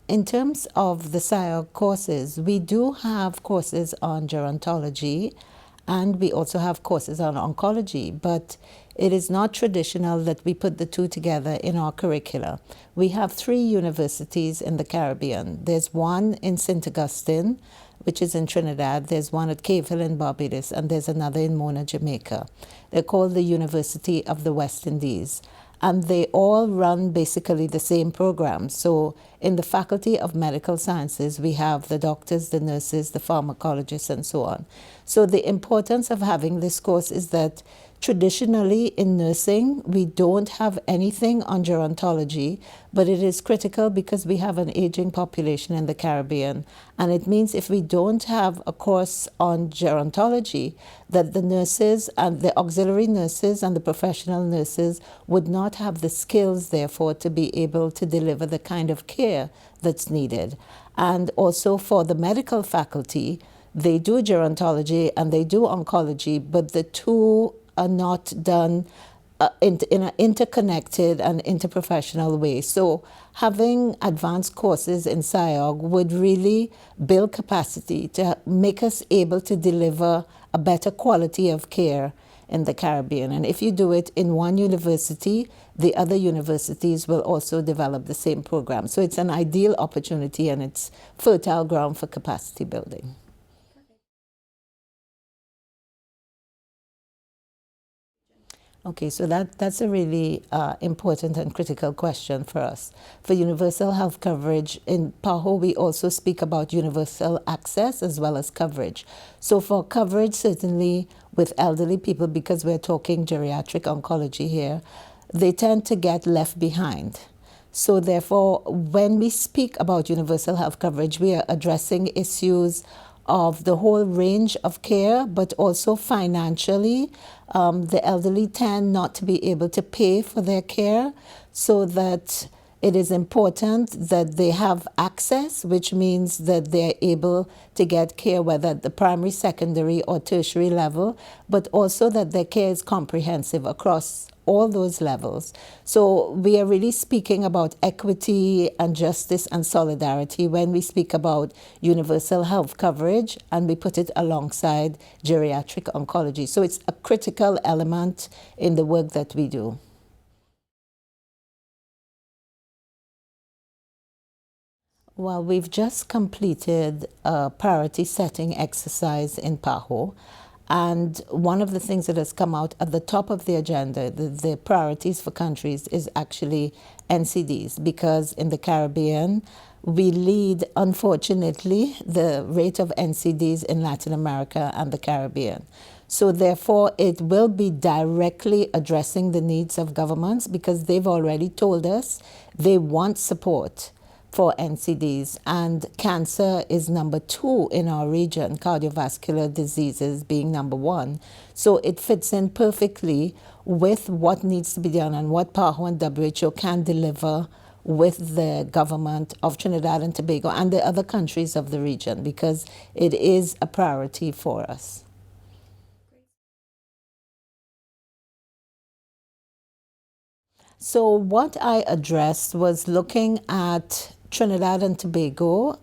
In terms of the SIOG courses, we do have courses on gerontology, and we also have courses on oncology, but it is not traditional that we put the two together in our curricula. We have 3 universities in the Caribbean. There's one in St. Augustine, which is in Trinidad. There's one at Cave Hill in Barbados, and there's another in Mona, Jamaica. They're called the University of the West Indies. And they all run basically the same program. So in the Faculty of Medical Sciences, we have the doctors, the nurses, the pharmacologists, and so on. So the importance of having this course is that traditionally in nursing, we don't have anything on gerontology, but it is critical because we have an aging population in the Caribbean. And it means if we don't have a course on gerontology, that the nurses and the auxiliary nurses and the professional nurses would not have the skills, therefore, to be able to deliver the kind of care that's needed. And also for the medical faculty, they do gerontology and they do oncology, but the two are not done in an interconnected and interprofessional way. So having advanced courses in SIOG would really build capacity to make us able to deliver a better quality of care in the Caribbean. And if you do it in one university, the other universities will also develop the same program. So it's an ideal opportunity and it's fertile ground for capacity building. Okay, so that's a really important and critical question for us. For universal health coverage, in PAHO, we also speak about universal access as well as coverage. So for coverage, certainly with elderly people, because we're talking geriatric oncology here, they tend to get left behind. So therefore, when we speak about universal health coverage, we are addressing issues of the whole range of care, but also financially. The elderly tend not to be able to pay for their care, so that it is important that they have access, which means that they're able to get care whether at the primary, secondary, or tertiary level, but also that their care is comprehensive across all those levels. So we are really speaking about equity and justice and solidarity when we speak about universal health coverage, and we put it alongside geriatric oncology. So it's a critical element in the work that we do. Well, we've just completed a priority setting exercise in PAHO. And one of the things that has come out at the top of the agenda, the priorities for countries, is actually NCDs, because in the Caribbean, we lead, unfortunately, the rate of NCDs in Latin America and the Caribbean. So therefore, it will be directly addressing the needs of governments, because they've already told us they want support for NCDs, and cancer is number 2 in our region, cardiovascular diseases being number 1. So it fits in perfectly with what needs to be done and what PAHO and WHO can deliver with the government of Trinidad and Tobago and the other countries of the region, because it is a priority for us. So what I addressed was looking at Trinidad and Tobago,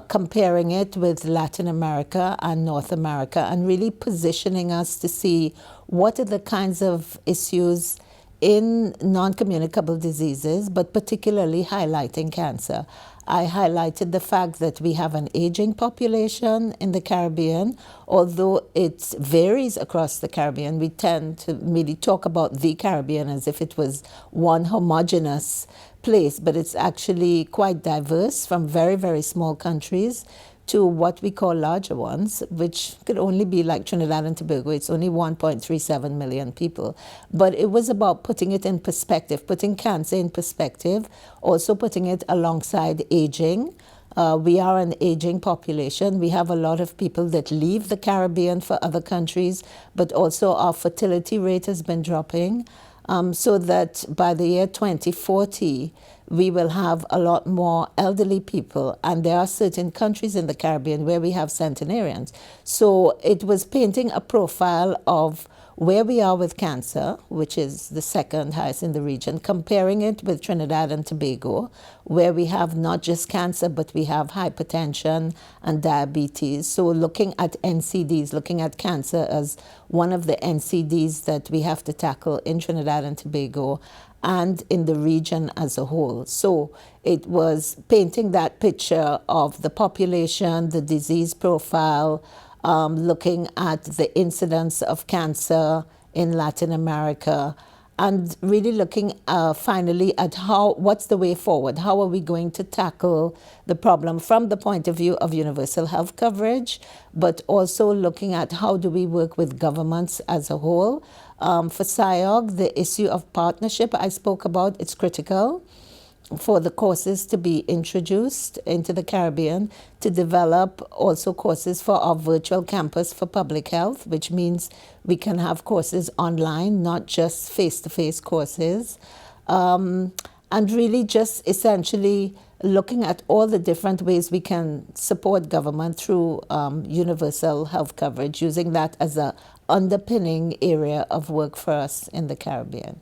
comparing it with Latin America and North America, and really positioning us to see what are the kinds of issues in non-communicable diseases, but particularly highlighting cancer. I highlighted the fact that we have an aging population in the Caribbean. Although it varies across the Caribbean, we tend to really talk about the Caribbean as if it was one homogeneous place, but it's actually quite diverse, from very, very small countries to what we call larger ones, which could only be like Trinidad and Tobago. It's only 1.37 million people. But it was about putting it in perspective, putting cancer in perspective, also putting it alongside aging. We are an aging population. We have a lot of people that leave the Caribbean for other countries, but also our fertility rate has been dropping. So that by the year 2040, we will have a lot more elderly people, and there are certain countries in the Caribbean where we have centenarians. So it was painting a profile of where we are with cancer, which is the second highest in the region, comparing it with Trinidad and Tobago, where we have not just cancer, but we have hypertension and diabetes. So looking at NCDs, looking at cancer as one of the NCDs that we have to tackle in Trinidad and Tobago and in the region as a whole. So it was painting that picture of the population, the disease profile, looking at the incidence of cancer in Latin America, and really looking finally at what's the way forward? How are we going to tackle the problem from the point of view of universal health coverage, but also looking at how do we work with governments as a whole. For SIOG, the issue of partnership I spoke about, it's critical for the courses to be introduced into the Caribbean, to develop also courses for our virtual campus for public health, which means we can have courses online, not just face-to-face courses. And really just essentially looking at all the different ways we can support government through universal health coverage, using that as a underpinning area of work for us in the Caribbean.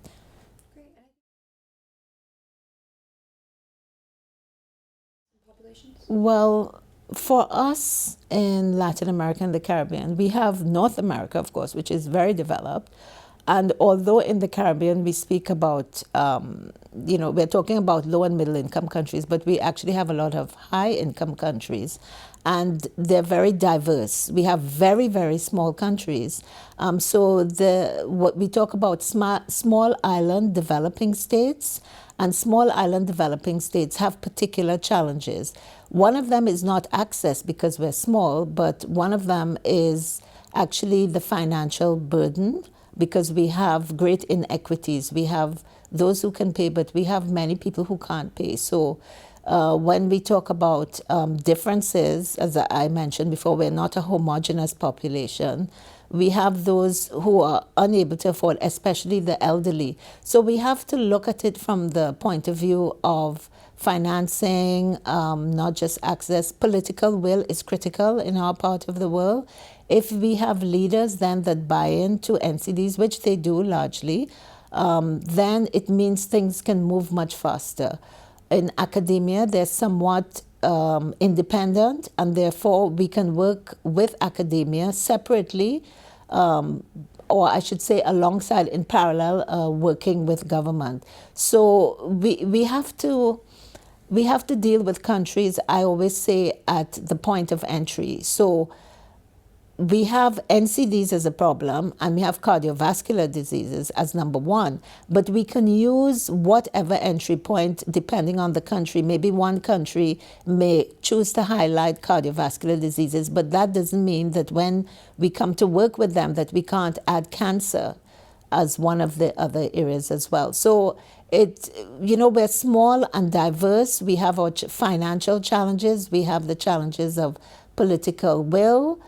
Well, for us in Latin America and the Caribbean, we have North America, of course, which is very developed. And although in the Caribbean we speak about, we're talking about low and middle income countries, but we actually have a lot of high income countries. And they're very diverse. We have very, very small countries. So what we talk about small island developing states, and small island developing states have particular challenges. One of them is not access because we're small, but one of them is actually the financial burden, because we have great inequities. We have those who can pay, but we have many people who can't pay. So when we talk about differences, as I mentioned before, we're not a homogeneous population. We have those who are unable to afford, especially the elderly. So we have to look at it from the point of view of financing, not just access. Political will is critical in our part of the world. If we have leaders then that buy into NCDs, which they do largely, then it means things can move much faster. In academia, they're somewhat independent, and therefore we can work with academia separately, or I should say alongside, in parallel, working with government. So we have to deal with countries, I always say, at the point of entry. So we have NCDs as a problem, and we have cardiovascular diseases as number one, but we can use whatever entry point depending on the country. Maybe one country may choose to highlight cardiovascular diseases, but that doesn't mean that when we come to work with them that we can't add cancer as one of the other areas as well. So we're small and diverse. We have our financial challenges. We have the challenges of political will.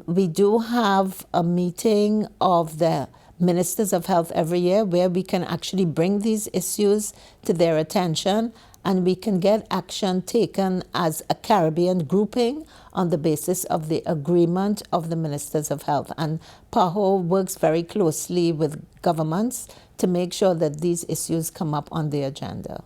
We do have a meeting of the ministers of health every year where we can actually bring these issues to their attention, and we can get action taken as a Caribbean grouping on the basis of the agreement of the ministers of health. And PAHO works very closely with governments to make sure that these issues come up on the agenda.